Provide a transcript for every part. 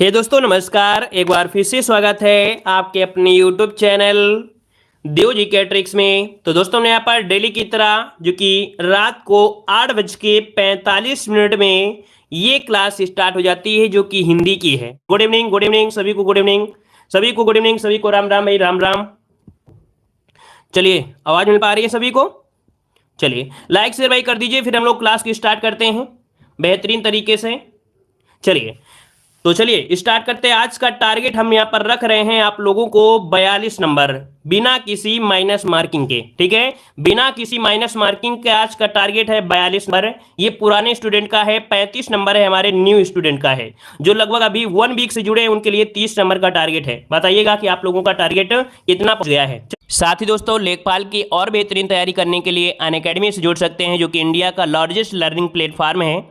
हे दोस्तों नमस्कार। एक बार फिर से स्वागत है आपके अपने YouTube चैनल देव जी के ट्रिक्स में। तो दोस्तों ने यहाँ पर डेली की तरह जो कि रात को 8:45 में ये क्लास स्टार्ट हो जाती है जो कि हिंदी की है। गुड इवनिंग सभी को, गुड इवनिंग सभी को, गुड इवनिंग सभी को, राम राम भाई, राम राम। चलिए आवाज मिल पा रही है सभी को? चलिए लाइक शेयर भाई कर दीजिए, फिर हम लोग क्लास की स्टार्ट करते हैं बेहतरीन तरीके से। चलिए स्टार्ट करते हैं। आज का टारगेट हम यहाँ पर रख रहे हैं आप लोगों को 42 नंबर बिना किसी माइनस मार्किंग के। ठीक है, बिना किसी माइनस मार्किंग के आज का टारगेट है 42 नंबर। ये पुराने स्टूडेंट का है, 35 नंबर है हमारे न्यू स्टूडेंट का है। जो लगभग अभी 1 वीक से जुड़े हैं उनके लिए 30 नंबर का टारगेट है। बताइएगा कि आप लोगों का टारगेट कितना पहुंच गया है। साथ ही दोस्तों लेखपाल की और बेहतरीन तैयारी करने के लिए अनअकैडमी से जुड़ सकते हैं जो कि इंडिया का लार्जेस्ट लर्निंग प्लेटफॉर्म है।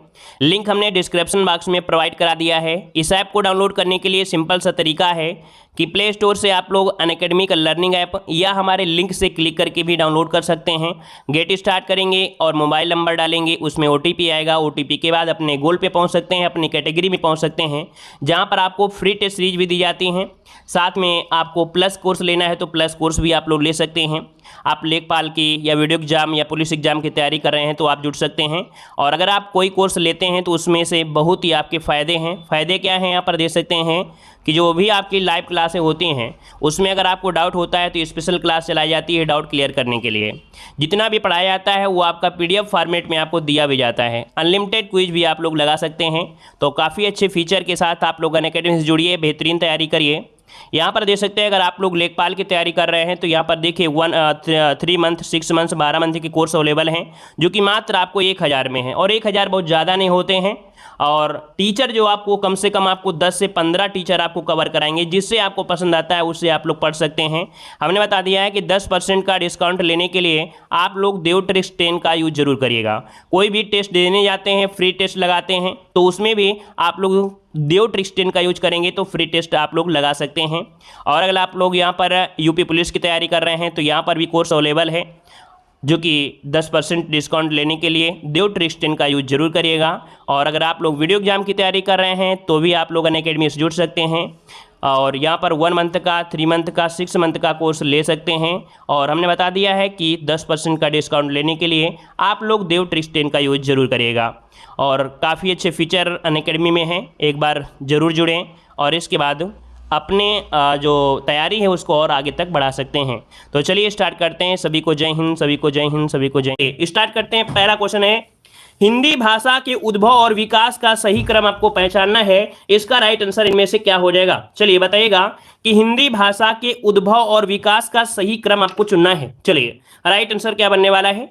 लिंक हमने डिस्क्रिप्शन बॉक्स में प्रोवाइड करा दिया है। इस ऐप को डाउनलोड करने के लिए सिंपल सा तरीका है कि प्ले स्टोर से आप लोग अनअकैडमी का लर्निंग ऐप या हमारे लिंक से क्लिक करके भी डाउनलोड कर सकते हैं। गेट स्टार्ट करेंगे और मोबाइल नंबर डालेंगे, उसमें OTP आएगा। OTP के बाद अपने गोल पे पहुंच सकते हैं, अपनी कैटेगरी में पहुंच सकते हैं जहां पर आपको फ्री टेस्ट सीरीज भी दी जाती हैं। साथ में आपको प्लस कोर्स लेना है तो प्लस कोर्स भी आप लोग ले सकते हैं। आप लेखपाल की या वीडियो एग्जाम या पुलिस एग्जाम की तैयारी कर रहे हैं तो आप जुड़ सकते हैं। और अगर आप कोई कोर्स लेते हैं तो उसमें से बहुत ही आपके फ़ायदे हैं। फ़ायदे क्या हैं यहाँ पर देख सकते हैं कि जो भी आपकी लाइव क्लासें होती हैं उसमें अगर आपको डाउट होता है तो स्पेशल क्लास चलाई जाती है डाउट क्लियर करने के लिए। जितना भी पढ़ाया जाता है वो आपका PDF फॉर्मेट में आपको दिया भी जाता है। अनलिमिटेड क्विज भी आप लोग लगा सकते हैं। तो काफ़ी अच्छे फीचर के साथ आप लोग अनअकैडमी से जुड़िए, बेहतरीन तैयारी करिए। यहाँ पर देख सकते हैं अगर आप लोग लेखपाल की तैयारी कर रहे हैं तो यहाँ पर देखिए 3 मंथ 6 मंथ 12 मंथ के कोर्स अवेलेबल हैं जो कि मात्र आपको 1000 में है। और 1000 बहुत ज़्यादा नहीं होते हैं। और टीचर जो आपको कम से कम आपको 10 से 15 टीचर आपको कवर कराएंगे, जिससे आपको पसंद आता है उससे आप लोग पढ़ सकते हैं। हमने बता दिया है कि 10% का डिस्काउंट लेने के लिए आप लोग देव ट्रिक्स 10 का यूज जरूर करिएगा। कोई भी टेस्ट देने जाते हैं, फ्री टेस्ट लगाते हैं तो उसमें भी आप लोग देव ट्रिक्स 10 का यूज करेंगे तो फ्री टेस्ट आप लोग लगा सकते हैं। और अगर आप लोग यहाँ पर यूपी पुलिस की तैयारी कर रहे हैं तो यहाँ पर भी कोर्स अवेलेबल है जो कि 10% डिस्काउंट लेने के लिए देव ट्रिक्स 10 का यूज जरूर करिएगा। और अगर आप लोग वीडियो एग्जाम की तैयारी कर रहे हैं तो भी आप लोग अनअकैडमी से जुड़ सकते हैं। और यहाँ पर 1 मंथ का, 3 मंथ का, 6 मंथ का कोर्स ले सकते हैं। और हमने बता दिया है कि 10% का डिस्काउंट लेने के लिए आप लोग देव ट्रिक्स 10 का यूज जरूर करिएगा। और काफ़ी अच्छे फीचर अनअकैडमी में हैं, एक बार ज़रूर जुड़ें और इसके बाद अपने जो तैयारी है उसको और आगे तक बढ़ा सकते हैं। तो चलिए स्टार्ट करते हैं। सभी को जय हिंद, सभी को जय हिंद, सभी को जय हिंद। स्टार्ट करते हैं। पहला क्वेश्चन है, हिंदी भाषा के उद्भव और विकास का सही क्रम आपको पहचानना है। इसका राइट आंसर इनमें से क्या हो जाएगा? चलिए बताइएगा कि हिंदी भाषा के उद्भव और विकास का सही क्रम आपको चुनना है। चलिए राइट आंसर क्या बनने वाला है?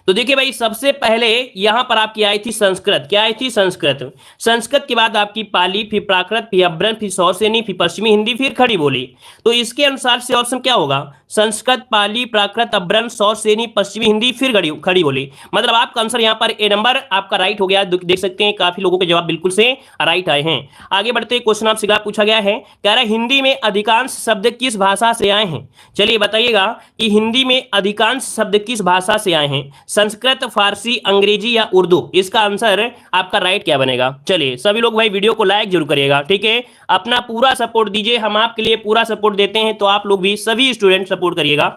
तो देखिए भाई, सबसे पहले यहां पर आपकी आई थी संस्कृत। क्या आई थी? संस्कृत। संस्कृत के बाद आपकी पाली, फिर प्राकृत, फिर अभ्रंश, फिर सौसेनी, फिर पश्चिमी हिंदी, फिर खड़ी बोली। तो इसके अनुसार से ऑप्शन क्या होगा? संस्कृत, पाली, प्राकृत, अभ्रंश, सौसेनी, पश्चिमी हिंदी, फिर खड़ी बोली। मतलब आपका आंसर यहाँ पर ए नंबर आपका राइट हो गया। देख सकते हैं काफी लोगों के जवाब बिल्कुल से राइट आए हैं। आगे बढ़ते क्वेश्चन आपसे पूछा गया है, कह रहा है हिंदी में अधिकांश शब्द किस भाषा से आए हैं? चलिए बताइएगा कि हिंदी में अधिकांश शब्द किस भाषा से आए हैं? संस्कृत, फारसी, अंग्रेजी या उर्दू? इसका आंसर आपका राइट क्या बनेगा? चलिए सभी लोग भाई वीडियो को लाइक जरूर करिएगा, ठीक है। अपना पूरा सपोर्ट दीजिए, हम आपके लिए पूरा सपोर्ट देते हैं तो आप लोग भी सभी स्टूडेंट सपोर्ट करिएगा।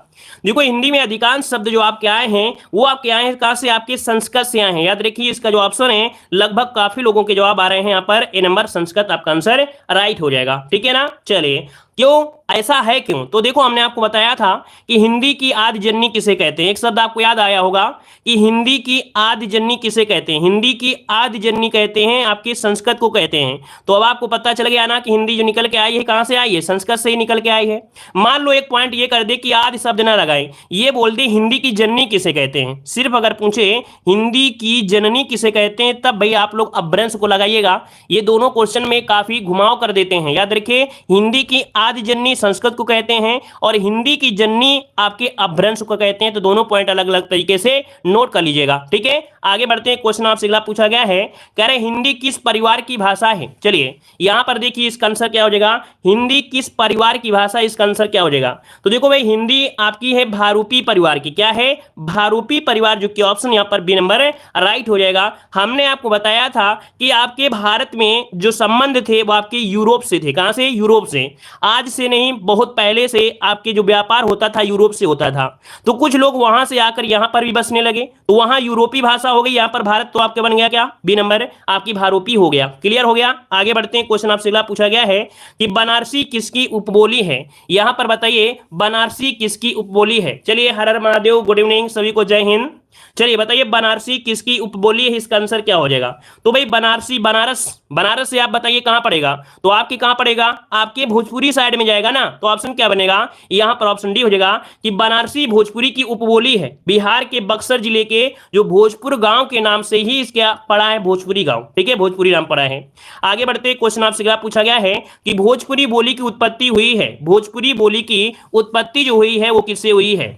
देखो हिंदी में अधिकांश शब्द जो आपके आए हैं वो आपके आए हैं कहां से? आपके संस्कृत से आए हैं। याद रखिए इसका जो ऑप्शन है लगभग काफी लोगों के जवाब आ रहे हैं यहाँ पर ए नंबर संस्कृत आपका आंसर राइट हो जाएगा, ठीक है ना। चलिए क्यों ऐसा है, क्यों? तो देखो हमने आपको बताया था कि हिंदी की आदि जननी किसे कहते हैं। एक शब्द आपको याद आया होगा कि हिंदी की आदि जननी किसे कहते हैं? हिंदी की आदि जननी कहते हैं आपके संस्कृत को कहते हैं। तो अब आपको पता चल गया ना कि हिंदी जो निकल के आई है कहां से आई है? संस्कृत से ही निकल के आई है। मान लो एक पॉइंट ये कर दे कि आदि शब्द ना लगाए, ये बोल दे हिंदी की जननी किसे कहते हैं। सिर्फ अगर पूछे हिंदी की जननी किसे कहते हैं तब भाई आप लोग अभ्रंश को लगाइएगा। ये दोनों क्वेश्चन में काफी घुमाव कर देते हैं। याद रखिए हिंदी की आदि जननी संस्कृत को कहते हैं और हिंदी की जननी आपके अभ्रंश को कहते हैं। तो दोनों पॉइंट अलग अलग तरीके से नोट कर लीजिएगा, ठीक है। आगे बढ़ते हैं। क्वेश्चन आपसे अगला पूछा गया है, कह रहे हिंदी किस परिवार की भाषा है? चलिए यहां पर देखिए इसका आंसर क्या हो जाएगा? हिंदी किस परिवार की भाषा, इसका आंसर क्या हो जाएगा? तो देखो भाई हिंदी आप आपकी है भारूपी परिवार की। क्या है? भारूपी परिवार, जो कि ऑप्शन यहां पर बी नंबर राइट हो जाएगा। हमने आपको बताया था कि आपके भारत में जो संबंध थे वो आपके यूरोप से थे। कहां से? यूरोप से। आज से नहीं, बहुत पहले से आपके जो व्यापार होता था यूरोप से होता था। तो कुछ लोग वहां से आकर यहां पर भी बसने लगे, तो वहां यूरोपी भाषा हो गई, यहां पर भारत तो आपके बन गया क्या? बी नंबर आपकी भारूपी हो गया। क्लियर हो गया? आगे बढ़ते हैं। क्वेश्चन आपसे अगला पूछा गया है कि बनारसी किसकी उपबोली है? यहां पर बताइए बनारसी किसकी उपबोली है। चलिए, हर हर महादेव, गुड इवनिंग सभी को, जय हिंद। चलिए बताइए बनारसी किसकी उपबोली है, इसका आंसर क्या हो जाएगा? तो भाई बनारसी, बनारस, बनारस से आप बताइए कहां पड़ेगा? तो आपकी कहां पड़ेगा? आपके भोजपुरी साइड में जाएगा ना। तो ऑप्शन क्या बनेगा यहां पर? ऑप्शन डी हो जाएगा कि बनारसी भोजपुरी की उपबोली है। बिहार के बक्सर जिले के जो भोजपुर गांव के नाम से ही इसका पड़ा है भोजपुरी गांव। ठीक है, भोजपुरी नाम पड़ा है। आगे बढ़ते, क्वेश्चन आपसे क्या पूछा गया है कि भोजपुरी बोली की उत्पत्ति हुई है, भोजपुरी बोली की उत्पत्ति जो हुई है वो किससे हुई है?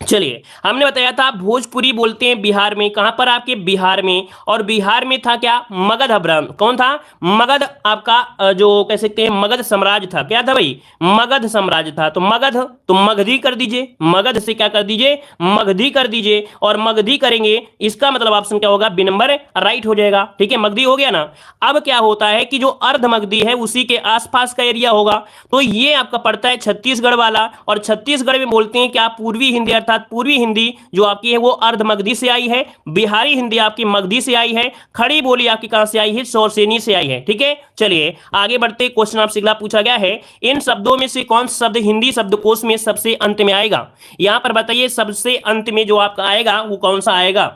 चलिए, हमने बताया था भोजपुरी बोलते हैं बिहार में। कहां पर? आपके बिहार में। और बिहार में था क्या? मगध अभ्रांत। कौन था? मगध आपका जो कह सकते हैं मगध साम्राज्य था। क्या था भाई? मगध साम्राज्य था। तो मगध, तो मगधी कर दीजिए, मगध से क्या कर दीजिए? मगधी कर दीजिए। और मगधी करेंगे, इसका मतलब ऑप्शन क्या होगा? बी नंबर राइट हो जाएगा। ठीक है, मगधी हो गया ना। अब क्या होता है कि जो अर्ध मगधी है उसी के आसपास का एरिया होगा। तो ये आपका पड़ता है छत्तीसगढ़ वाला। और छत्तीसगढ़ में बोलते हैं क्या? पूर्वी हिंदी, अर्थात पूर्वी हिंदी जो आपकी है वो अर्ध मगधी से आई है। बिहारी हिंदी आपकी मगधी से आई है। खड़ी बोली आपकी कहां से आई है? सौरसेनी से आई है। ठीक है, चलिए आगे बढ़ते। क्वेश्चन आपसे अगला पूछा गया है, इन शब्दों में से कौन सा शब्द हिंदी शब्दकोश में सबसे अंत में आएगा? यहां पर बताइए सबसे अंत में जो आपका आएगा वो कौन सा आएगा?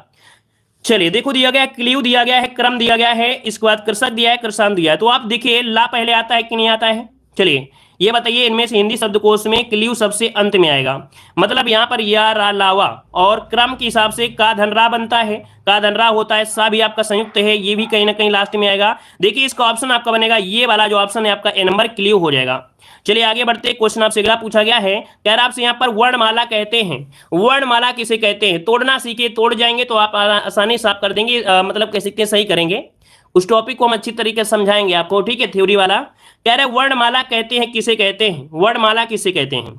चलिए देखो, दिया गया क्लियू, दिया गया है क्रम, दिया गया है, इसके बाद कृषक दिया है, कृषाण दिया है। तो आप देखिए ला पहले आता है कि नहीं आता है? चलिए ये बताइए, इनमें से हिंदी शब्दकोश में क्लियू सबसे अंत में आएगा। मतलब यहां पर या, रा, लावा, और क्रम के हिसाब से का धनरा बनता है, का धनरा होता है, सा भी आपका संयुक्त है, ये भी कहीं ना कहीं लास्ट में आएगा। देखिए इसका ऑप्शन आपका बनेगा ये वाला जो ऑप्शन है आपका ए नंबर क्लियू हो जाएगा। चलिए आगे बढ़ते, क्वेश्चन आपसे अगला पूछा गया है, कह रहा आपसे यहाँ पर वर्णमाला कहते हैं। वर्णमाला किसे कहते हैं? तोड़ना सीखे, तोड़ जाएंगे तो आप आसानी से आप कर देंगे, मतलब कह सकते हैं सही करेंगे। उस टॉपिक को हम अच्छी तरीके से समझाएंगे आपको। ठीक है, थ्योरी वाला कह रहे वर्णमाला कहते हैं, किसे कहते हैं? वर्णमाला किसे कहते हैं?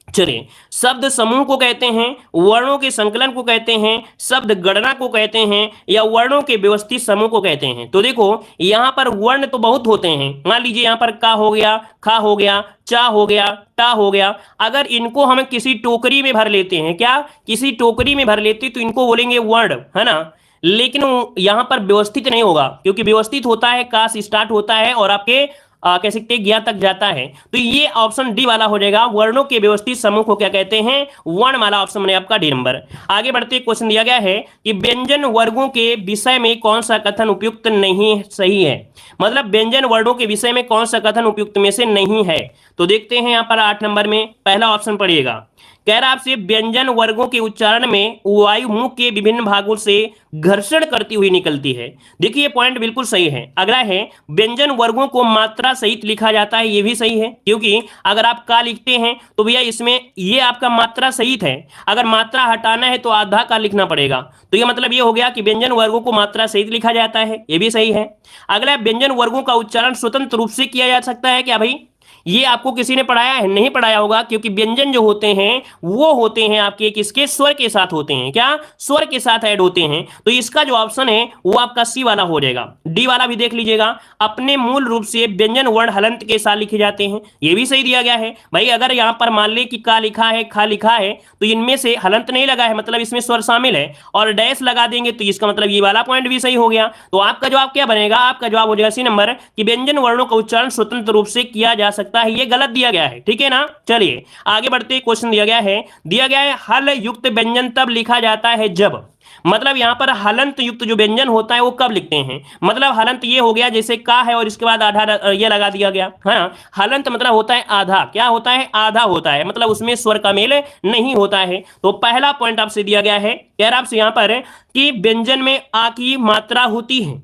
चलिए, शब्द समूह को कहते हैं, वर्णों के संकलन को कहते हैं, शब्द गणना को कहते हैं, या वर्णों के व्यवस्थित समूह को कहते हैं। तो देखो यहां पर वर्ण तो बहुत होते हैं। मान लीजिए यहां पर का हो गया, खा हो गया, चा हो गया, टा हो गया। अगर इनको हम किसी टोकरी में भर लेते हैं, क्या किसी टोकरी में भर लेते तो इनको बोलेंगे वर्ण, है ना। लेकिन यहां पर व्यवस्थित नहीं होगा, क्योंकि व्यवस्थित होता है का से स्टार्ट होता है और आपके कह सकते हैं ज्ञा तक जाता है। तो ये ऑप्शन डी वाला हो जाएगा। वर्णों के व्यवस्थित समूह को क्या कहते हैं? वर्णमाला। ऑप्शन में आपका डी नंबर। आगे बढ़ते, क्वेश्चन दिया गया है कि व्यंजन वर्गों के विषय में कौन सा कथन उपयुक्त नहीं सही है? मतलब व्यंजन वर्णों के विषय में कौन सा कथन उपयुक्त में से नहीं है? तो देखते हैं यहाँ पर 8 नंबर में पहला ऑप्शन पढ़िएगा। कह रहा आपसे व्यंजन वर्गों के उच्चारण में वायु मुख के विभिन्न भागों से घर्षण करती हुई निकलती है। देखिए पॉइंट बिल्कुल सही है। अगला है व्यंजन वर्गों को मात्रा सहित लिखा जाता है, ये भी सही है, क्योंकि अगर आप का लिखते हैं तो भैया इसमें ये आपका मात्रा सहित है। अगर मात्रा हटाना है तो आधा का लिखना पड़ेगा। तो ये मतलब ये हो गया कि व्यंजन वर्गों को मात्रा सहित लिखा जाता है, ये भी सही है। अगला व्यंजन वर्गों का उच्चारण स्वतंत्र रूप से किया जा सकता है क्या भाई? ये आपको किसी ने पढ़ाया है? नहीं पढ़ाया होगा, क्योंकि व्यंजन जो होते हैं वो होते हैं आपके किसके? स्वर के साथ होते हैं। क्या? स्वर के साथ ऐड होते हैं। तो इसका जो ऑप्शन है वो आपका सी वाला हो जाएगा। डी वाला भी देख लीजिएगा, अपने मूल रूप से व्यंजन वर्ण हलंत के साथ लिखे जाते हैं, ये भी सही दिया गया है भाई। अगर यहां पर मान ले कि का लिखा है, खा लिखा है, तो इनमें से हलंत नहीं लगा है, मतलब इसमें स्वर शामिल है, और डैश लगा देंगे तो इसका मतलब ये वाला पॉइंट भी सही हो गया। तो आपका जवाब क्या बनेगा? आपका जवाब हो जाएगा सी नंबर, कि व्यंजन वर्णों का उच्चारण स्वतंत्र रूप से किया जा सकता है। ये गलत दिया गया है, ठीक है ना। चलिए आगे बढ़ते, क्वेश्चन दिया गया है हल युक्त व्यंजन तब लिखा जाता है जब, मतलब यहां पर हलंत युक्त जो व्यंजन होता है वो कब लिखते हैं? मतलब हलंत ये हो गया जैसे का है और इसके बाद आधा ये लगा दिया गया है ना। हलंत मतलब होता है आधा। क्या होता है? आधा होता है, मतलब उसमें स्वर का मेल नहीं होता है। तो पहला पॉइंट आपसे दिया गया है, कह रहा आपसे यहां पर कि व्यंजन में आ की मात्रा होती है।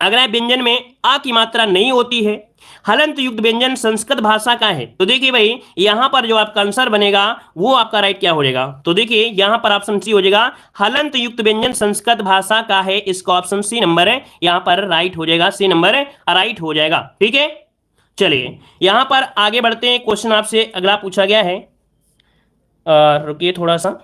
अगला व्यंजन में आ की मात्रा नहीं होती है। हलंत युक्त व्यंजन संस्कृत भाषा का है। तो देखिए भाई यहां पर जो आपका आंसर बनेगा वो आपका राइट क्या हो जाएगा? तो देखिए यहां पर ऑप्शन सी हो जाएगा, हलंत युक्त व्यंजन संस्कृत भाषा का है। इसका ऑप्शन सी नंबर है यहां पर राइट हो जाएगा, सी नंबर राइट हो जाएगा। ठीक है, चलिए यहां पर आगे बढ़ते हैं। क्वेश्चन आपसे अगला पूछा गया है, रुकिए थोड़ा सा,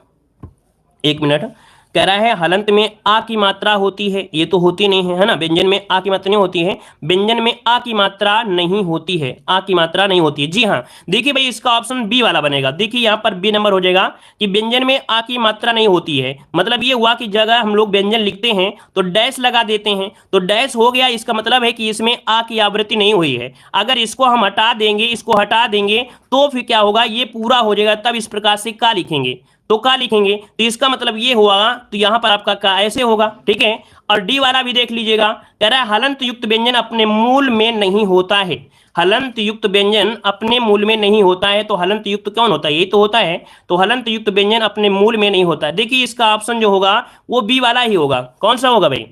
एक मिनट। कह रहा है हलंत में आ की मात्रा होती है, ये तो होती नहीं है, है ना। व्यंजन में आ की मात्रा नहीं होती है, व्यंजन में आ की मात्रा नहीं होती है, आ की मात्रा नहीं होती है। जी हाँ, देखिए भाई इसका ऑप्शन बी वाला बनेगा। देखिए यहाँ पर बी नंबर हो जाएगा कि व्यंजन में आ की मात्रा नहीं होती है। मतलब ये हुआ कि जगह हम लोग व्यंजन लिखते हैं तो डैश लगा देते हैं, तो डैश हो गया, इसका मतलब है कि इसमें आ की आवृत्ति नहीं हुई है। अगर इसको हम हटा देंगे, इसको हटा देंगे तो फिर क्या होगा, ये पूरा हो जाएगा, तब इस प्रकार से का लिखेंगे, तो का लिखेंगे, तो इसका मतलब ये हुआ, तो यहां पर आपका का ऐसे होगा, ठीक है। और डी वाला भी देख लीजिएगा, कह रहा है हलंत युक्त व्यंजन अपने मूल में नहीं होता है। हलंत युक्त व्यंजन अपने मूल में नहीं होता है, तो हलंत युक्त कौन होता है, यही तो होता है। तो हलंत युक्त व्यंजन अपने मूल में नहीं होता है। देखिए इसका ऑप्शन जो होगा वो बी वाला ही होगा। कौन सा होगा भाई,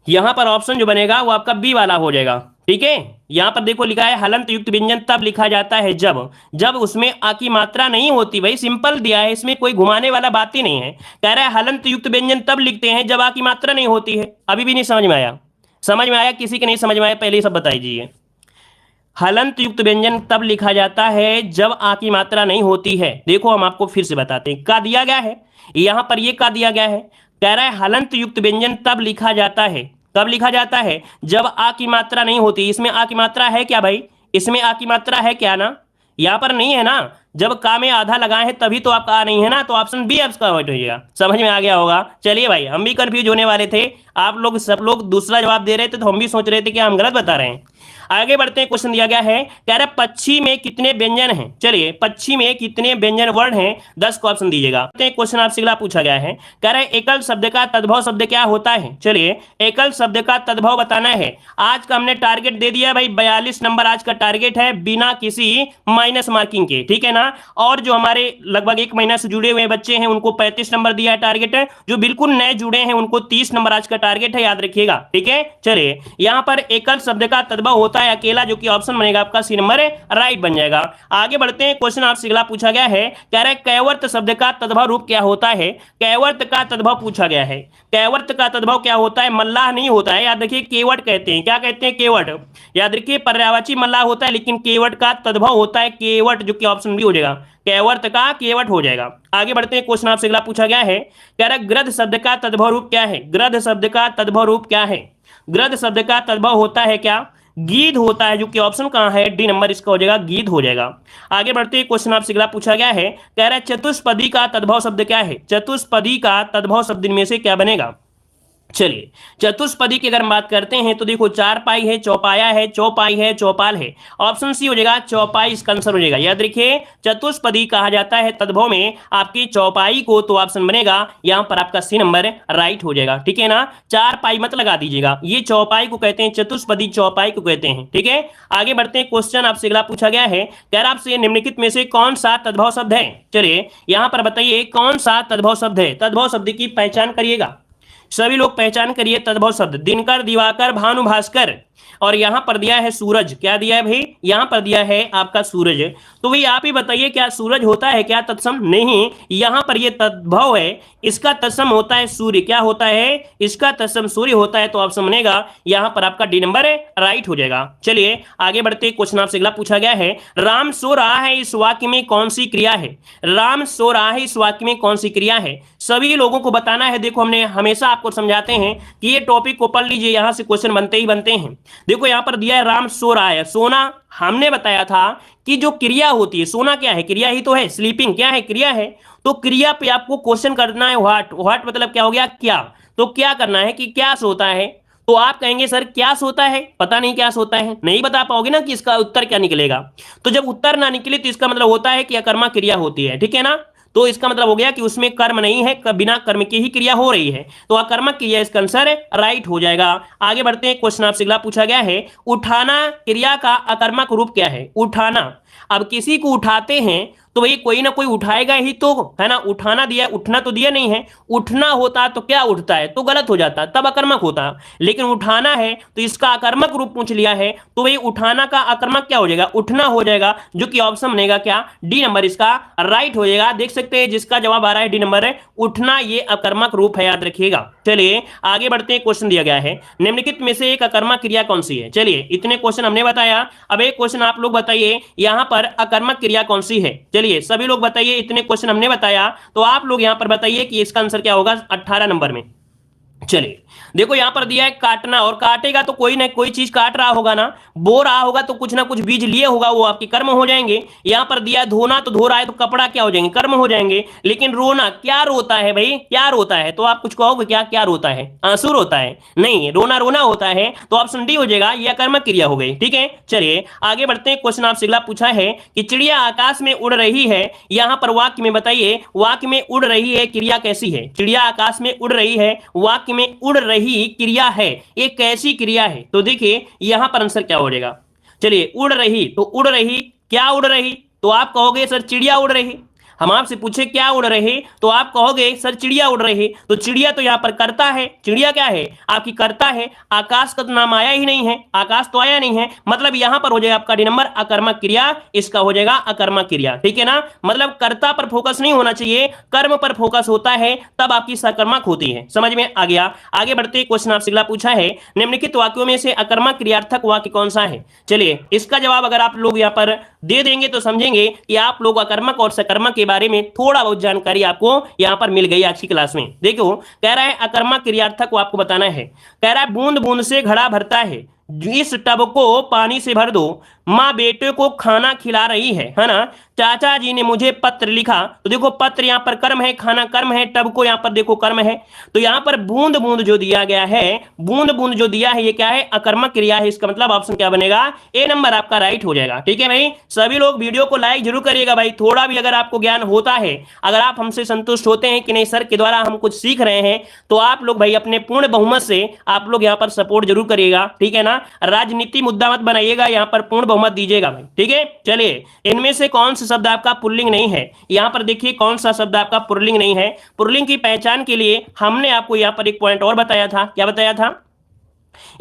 यहां पर ऑप्शन जो बनेगा वो आपका बी वाला हो जाएगा, ठीक है। यहां पर देखो लिखा है हलंत युक्त व्यंजन तब लिखा जाता है जब जब उसमें आ की मात्रा नहीं होती। भाई सिंपल दिया है, इसमें कोई घुमाने वाला बात ही नहीं है। कह रहा है हलंत युक्त व्यंजन तब लिखते हैं जब आ की मात्रा नहीं होती है। अभी भी नहीं समझ में आया? समझ में आया? किसी के नहीं समझ में आया पहले ही सब बता दीजिए। हलंत युक्त व्यंजन तब लिखा जाता है जब आ की मात्रा नहीं होती है। देखो हम आपको फिर से बताते हैं, का दिया गया है यहां पर, ये का दिया गया है। कह रहा है हलंत युक्त व्यंजन तब लिखा जाता है, कब लिखा जाता है, जब आ की मात्रा नहीं होती। इसमें आ की मात्रा है क्या भाई, इसमें आ की मात्रा है क्या ना, यहां पर नहीं है ना। जब का में आधा लगाए हैं तभी तो आपका आ नहीं है ना, तो ऑप्शन बी आपका हो जाएगा। समझ में आ गया होगा। चलिए भाई, हम भी कंफ्यूज होने वाले थे, आप लोग सब लोग दूसरा जवाब दे रहे थे तो हम भी सोच रहे थे कि हम गलत बता रहे हैं। आगे बढ़ते हैं, क्वेश्चन दिया गया है, कह रहा है पक्षी में कितने व्यंजन हैं। चलिए पक्षी में कितने व्यंजन वर्ण हैं, 10 को ऑप्शन दीजिएगा। क्वेश्चन आपसे अगला पूछा गया है, कह रहा है एकल शब्द का तद्भव शब्द क्या होता है। चलिए एकल शब्द का तद्भव बताना है। आज का हमने टारगेट दे दिया भाई, 42 नंबर आज का टारगेट है, बिना किसी माइनस मार्किंग के, ठीक है ना। और जो हमारे लगभग 1 महीना से जुड़े हुए बच्चे हैं उनको 35 नंबर दिया है टारगेट है, जो बिल्कुल नए जुड़े हैं उनको 30 नंबर आज का टारगेट है, याद रखिएगा, ठीक है। चलिए यहां पर एकल शब्द का तद्भव होता है अकेला, जो कि ऑप्शन बनेगा आपका सी नंबर राइट बन जाएगा। आगे बढ़ते हैं, क्वेश्चन आपसे अगला पूछा गया है, कह रहा है कैवर्त शब्द का तद्भव रूप क्या होता है। कैवर्त का तद्भव पूछा गया है। कैवर्त का तद्भव क्या होता है, मल्लाह नहीं होता है, याद रखिए केवट कहते हैं। क्या कहते हैं, केवट। याद रखिए पर्यायवाची मल्लाह होता है, लेकिन केवट का तद्भव होता है केवट, जो कि ऑप्शन बी हो जाएगा, कैवर्त का केवट हो जाएगा। आगे बढ़ते हैं, क्वेश्चन आपसे अगला पूछा गया है, कह रहा है गृध शब्द का तद्भव रूप क्या है। गृध शब्द का तद्भव रूप क्या है। गृध शब्द का तद्भव होता है क्या, गीध होता है, जो कि ऑप्शन कहां है, डी नंबर इसका हो जाएगा, गीध हो जाएगा। आगे बढ़ते हैं, क्वेश्चन आपसे अगला पूछा गया है, कह रहा है चतुष्पदी का तद्भव शब्द क्या है। चतुष्पदी का तद्भव शब्द इनमें से क्या बनेगा। चलिए चतुष्पदी की अगर हम बात करते हैं तो देखो चारपाई है, चौपाया है, चौपाई है, चौपाल है, ऑप्शन सी हो जाएगा चौपाई, इसका आंसर हो जाएगा। याद रखिए चतुष्पदी कहा जाता है तद्भव में आपकी चौपाई को, तो ऑप्शन बनेगा यहां पर आपका सी नंबर राइट हो जाएगा, ठीक है ना। चारपाई मत लगा दीजिएगा, ये चौपाई को कहते हैं, चतुष्पदी चौपाई को कहते हैं, ठीक है। आगे बढ़ते हैं, क्वेश्चन आपसे अगला पूछा गया है, कह रहा आपसे निम्नलिखित में से कौन सा तद्भव शब्द है। चलिए यहां पर बताइए कौन सा तद्भव शब्द है। तद्भव शब्द की पहचान करिएगा, सभी लोग पहचान करिए। तद्भव शब्द दिनकर, दिवाकर, भानु, भास्कर, और यहां पर दिया है सूरज। क्या दिया है भाई, यहां पर दिया है आपका सूरज। तो भाई आप ही बताइए क्या सूरज होता है क्या तत्सम, नहीं, यहां पर ये तद्भव है, इसका तत्सम होता है सूर्य। क्या होता है, इसका तत्सम सूर्य होता है, तो ऑप्शन बनेगा यहां पर आपका डी नंबर राइट हो जाएगा। चलिए आगे बढ़ते, क्वेश्चन आपसे अगला पूछा गया है, राम सो रहा है इस वाक्य में कौन सी क्रिया है। राम सो रहा है इस वाक्य में कौन सी क्रिया है, सभी लोगों को बताना है। देखो हमने हमेशा आपको समझाते हैं कि ये टॉपिक को पढ़ लीजिए, यहां से क्वेश्चन बनते ही बनते हैं। देखो यहां पर दिया है राम सो रहा है, सोना हमने बताया था कि जो क्रिया होती है, सोना क्या है, क्रिया ही तो है, स्लीपिंग क्या है, क्रिया है। तो क्रिया पे आपको क्वेश्चन करना है व्हाट। व्हाट मतलब क्या हो गया, क्या। तो क्या करना है कि क्या सोता है, तो आप कहेंगे सर क्या सोता है, पता नहीं क्या सोता है, नहीं बता पाओगे ना कि इसका उत्तर क्या निकलेगा। तो जब उत्तर ना निकले तो इसका मतलब होता है कि अकर्मक क्रिया होती है, ठीक है ना। तो इसका मतलब हो गया कि उसमें कर्म नहीं है, बिना कर्म की ही क्रिया हो रही है, तो अकर्मक क्रिया इसका आंसर राइट हो जाएगा। आगे बढ़ते हैं, क्वेश्चन आपसे अगला पूछा गया है, उठाना क्रिया का अकर्मक रूप क्या है। उठाना, अब किसी को उठाते हैं तो भाई कोई ना कोई उठाएगा ही तो, है ना। उठाना दिया, उठना तो दिया नहीं है, उठना होता तो क्या उठता है, तो गलत हो जाता, तब अकर्मक होता, लेकिन उठाना है तो इसका अकर्मक रूप पूछ लिया है, तो भाई उठाना का अकर्मक क्या हो जाएगा, उठना हो जाएगा, जो कि ऑप्शन बनेगा क्या, डी नंबर इसका राइट हो जाएगा। देख सकते हैं जिसका जवाब आ रहा है डी नंबर है, उठना, ये अकर्मक रूप है, याद रखिएगा। चलिए आगे बढ़ते हैं, क्वेश्चन दिया गया है, निम्नलिखित में से एक अकर्मक क्रिया कौन सी है। चलिए इतने क्वेश्चन हमने बताया, अब एक क्वेश्चन आप लोग बताइए, यहां पर अकर्मक क्रिया कौन सी है। चलिए सभी लोग बताइए, इतने क्वेश्चन हमने बताया, तो आप लोग यहां पर बताइए कि इसका आंसर क्या होगा 18 नंबर में। चलिए देखो यहां पर दिया है काटना, और काटेगा तो कोई ना कोई चीज काट रहा होगा ना, बो रहा होगा तो कुछ ना कुछ बीज लिए होगा, वो आपके कर्म हो जाएंगे। यहां पर दिया है धोना, तो धो रहा है तो कपड़ा क्या हो जाएंगे, कर्म हो जाएंगे। लेकिन रोना, क्या रोता है भाई, क्या रोता है, तो आप कुछ कहोगे क्या, क्या रोता है, आंसू रोता है, नहीं, रोना रोना होता है, तो ऑप्शन डी हो जाएगा, यह कर्म क्रिया हो गई। ठीक है, चलिए आगे बढ़ते हैं। क्वेश्चन आपसे अगला पूछा है कि चिड़िया आकाश में उड़ रही है, यहां पर वाक्य में बताइए, वाक्य में उड़ रही है क्रिया कैसी है, चिड़िया आकाश में उड़ रही है, वाक्य में उड़ रही क्रिया है, ये कैसी क्रिया है, तो देखिए यहां पर आंसर क्या हो जाएगा। चलिए उड़ रही, तो उड़ रही, क्या उड़ रही, तो आप कहोगे सर चिड़िया उड़ रही। हम आपसे पूछे क्या उड़ रहे, तो आप कहोगे सर चिड़िया उड़ रही, तो चिड़िया तो यहां पर करता है, चिड़िया क्या है आपकी करता है, आकाश का तो नाम आया ही नहीं है, आकाश तो आया नहीं है, मतलब यहां पर हो जाएगा आपका डी नंबर अकर्मक क्रिया, इसका हो जाएगा अकर्मक क्रिया। ठीक है ना, मतलब कर्ता पर फोकस नहीं होना चाहिए, कर्म पर फोकस होता है, तब आपकी सकर्मक होती है। समझ में आ गया। आगे बढ़ते, क्वेश्चन आपसे अगला पूछा है, निम्नलिखित वाक्यों में से अकर्मक क्रियार्थक वाक्य कौन सा है। चलिए इसका जवाब अगर आप लोग यहां पर दे देंगे तो समझेंगे कि आप लोग अकर्मक और सकर्मक के बारे में थोड़ा बहुत जानकारी आपको यहां पर मिल गई आज की क्लास में। देखो कह रहा है अकर्मक क्रियार्थक को आपको बताना है, कह रहा है बूंद बूंद से घड़ा भरता है, इस टब को पानी से भर दो, माँ बेटे को खाना खिला रही है ना, चाचा जी ने मुझे पत्र लिखा, तो देखो पत्र यहां पर कर्म है, खाना कर्म है, टब को यहां पर देखो कर्म है, तो यहां पर बूंद बूंद जो दिया गया है, बूंद बूंद जो दिया है ये क्या है, अकर्मक क्रिया है, इसका मतलब ऑप्शन क्या बनेगा, ए नंबर आपका राइट हो जाएगा। ठीक है भाई, सभी लोग वीडियो को लाइक जरूर करिएगा भाई, थोड़ा भी अगर आपको ज्ञान होता है, अगर आप हमसे संतुष्ट होते हैं कि नहीं सर के द्वारा हम कुछ सीख रहे हैं, तो आप लोग भाई अपने पूर्ण बहुमत से आप लोग यहां पर सपोर्ट जरूर करिएगा। ठीक है ना, राजनीति मुद्दा मत बनाइएगा, यहां पर पूर्ण बहुमत दीजिएगा भाई। ठीक है, चलिए इनमें से कौन सा शब्द आपका पुल्लिंग नहीं है, यहां पर देखिए कौन सा शब्द आपका पुल्लिंग नहीं है। पुल्लिंग की पहचान के लिए हमने आपको यहां पर एक पॉइंट और बताया था, क्या बताया था,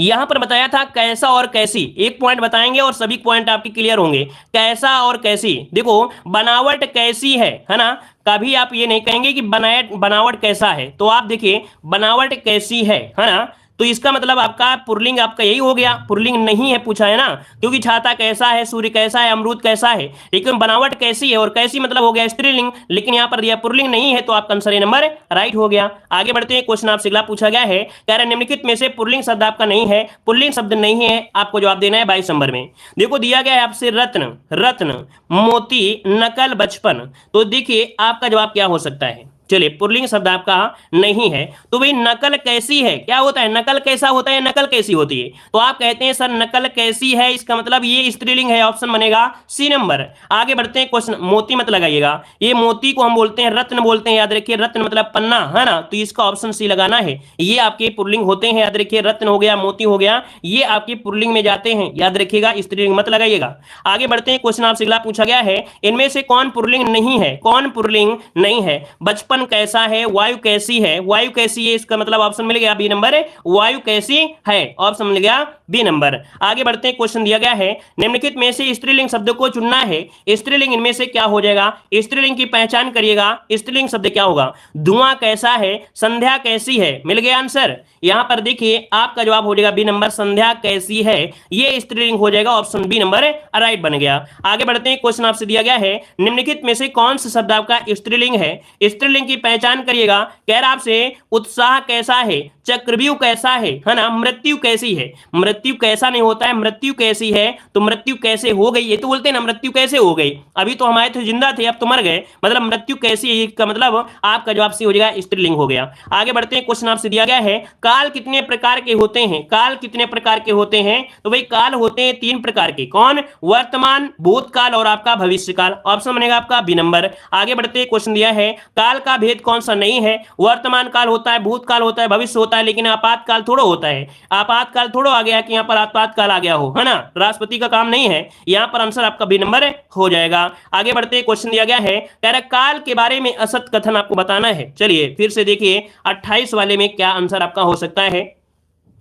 यहां पर बताया था कैसा और कैसी, एक पॉइंट बताएंगे और सभी पॉइंट आपके क्लियर होंगे। कैसा और कैसी, देखो बनावट कैसी है ना, कभी आप ये नहीं कहेंगे कि बनावट कैसा है, तो आप देखिए बनावट कैसी है ना, तो इसका मतलब आपका पुल्लिंग आपका यही हो गया, पुल्लिंग नहीं है पूछा है ना, क्योंकि छाता कैसा है, सूर्य कैसा है, अमरूद कैसा है, लेकिन बनावट कैसी है, और कैसी मतलब हो गया स्त्रीलिंग, लेकिन यहां पर दिया पुल्लिंग नहीं है, तो आपका आंसर नंबर राइट हो गया। आगे बढ़ते हैं, क्वेश्चन आपसे अगला पूछा गया है, कह रहे निम्नलिखित में से पुल्लिंग शब्द आपका नहीं है, पुल्लिंग शब्द नहीं है, आपको जवाब देना है 22 नंबर में। देखो दिया गया है आपसे रत्न, रत्न, मोती, नकल, बचपन, तो देखिए आपका जवाब क्या हो सकता है। चलिए पुल्लिंग शब्द आपका नहीं है, तो भाई नकल कैसी है, क्या होता है, नकल कैसा होता है, नकल कैसी होती है, तो आप कहते हैं सर नकल कैसी है, इसका मतलब ये स्त्रीलिंग है, ऑप्शन बनेगा सी नंबर। आगे बढ़ते हैं, क्वेश्चन मोती मत लगाइएगा, ये मोती को हम बोलते हैं रत्न बोलते हैं, याद रखिए रत्न मतलब पन्ना है ना, तो इसका ऑप्शन सी लगाना है, ये आपके पुल्लिंग होते हैं, याद रखिए रत्न हो गया, मोती हो गया, ये आपके पुल्लिंग में जाते हैं, याद रखिएगा, स्त्रीलिंग मत लगाइएगा। आगे बढ़ते हैं, क्वेश्चन आपसे अगला पूछा गया है, इनमें से कौन पुल्लिंग नहीं है, कौन पुल्लिंग नहीं है, बचपन कैसा है, वायु कैसी है, वायु कैसी है, इसका मतलब ऑप्शन मिल गया बी नंबर, वायु कैसी है, ऑप्शन मिल गया बी नंबर। आगे बढ़ते हैं, क्वेश्चन दिया गया है, निम्नलिखित में से स्त्रीलिंग शब्द को चुनना है, स्त्रीलिंग इनमें से क्या हो जाएगा, स्त्रीलिंग की पहचान करिएगा, स्त्रीलिंग शब्द क्या होगा, धुआं कैसा है, संध्या कैसी है, मिल गया आंसर। यहां पर देखिए आपका जवाब हो जाएगा बी नंबर, संध्या कैसी है, ये स्त्रीलिंग हो जाएगा, ऑप्शन बी नंबर राइट बन गया। आगे बढ़ते हैं, क्वेश्चन आपसे दिया गया है, निम्नलिखित में से कौन सा शब्द आपका स्त्रीलिंग है, स्त्रीलिंग की पहचान करिएगा, कह रहा आपसे उत्साह कैसा है, चक्रव्यूह कैसा है ना, मृत्यु कैसी है, मृत्यु कैसा नहीं होता है, मृत्यु कैसी है, तो मृत्यु कैसे हो गई, ये तो बोलते हैं ना मृत्यु कैसे हो गई, अभी तो हमारे थे जिंदा थे अब तो मर गए, मतलब मृत्यु कैसी है का मतलब आपका जवाब सी हो जाएगा, स्त्रीलिंग हो गया। आगे बढ़ते हैं, क्वेश्चन आपसे दिया गया है, काल कितने प्रकार के होते हैं, काल कितने प्रकार के होते हैं, तो भाई काल होते हैं 3 प्रकार के, कौन, वर्तमान, भूतकाल और आपका भविष्यकाल, ऑप्शन बनेगा आपका बी नंबर। आगे बढ़ते हैं, क्वेश्चन दिया है, काल का भेद कौन सा नहीं है, वर्तमान काल होता है, भूतकाल होता है, भविष्य होता है, लेकिन आपातकाल थोड़ा होता है, आपातकाल थोड़ा आ गया कि यहां पर आपातकाल आ गया हो है ना, राष्ट्रपति का काम नहीं है, यहां पर आंसर आपका बी नंबर हो जाएगा। आगे बढ़ते हैं, क्वेश्चन दिया गया है, कह रहा काल के बारे में असत कथन आपको बताना है। चलिए फिर से देखिए 28 वाले में क्या आंसर आपका हो सकता है।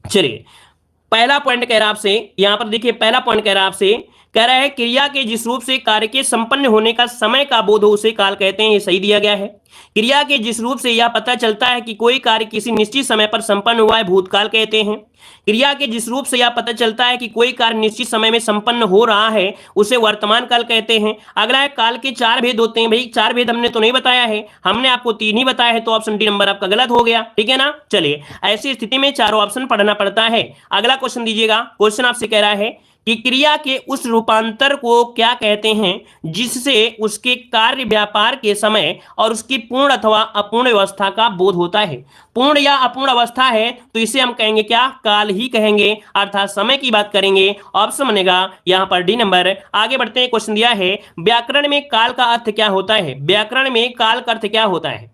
चलिए पहला पॉइंट कह रहा आपसे, यहां पर देखिए पहला पॉइंट कह रहा आपसे, कह रहा है क्रिया के जिस रूप से कार्य के संपन्न होने का समय का बोध हो उसे काल कहते हैं, ये सही दिया गया है। क्रिया के जिस रूप से यह पता चलता है कि कोई कार्य किसी निश्चित समय पर संपन्न हुआ है, भूतकाल कहते हैं। क्रिया के जिस रूप से यह पता चलता है कि कोई कार्य निश्चित समय में संपन्न हो रहा है उसे वर्तमान काल कहते हैं। अगला है काल के 4 भेद होते हैं। भाई 4 भेद हमने तो नहीं बताया है, हमने आपको 3 ही बताया है, तो ऑप्शन डी नंबर आपका गलत हो गया। ठीक है ना। चलिए, ऐसी स्थिति में चारों ऑप्शन पढ़ना पड़ता है। अगला क्वेश्चन दीजिएगा। क्वेश्चन आपसे कह रहा है कि क्रिया के उस रूपांतर को क्या कहते हैं जिससे उसके कार्य व्यापार के समय और उसकी पूर्ण अथवा अपूर्ण अवस्था का बोध होता है। पूर्ण या अपूर्ण अवस्था है तो इसे हम कहेंगे क्या, काल ही कहेंगे, अर्थात समय की बात करेंगे। ऑप्शन बनेगा यहां पर डी नंबर। आगे बढ़ते हैं। क्वेश्चन दिया है व्याकरण में काल का अर्थ क्या होता है। व्याकरण में काल का अर्थ क्या होता है।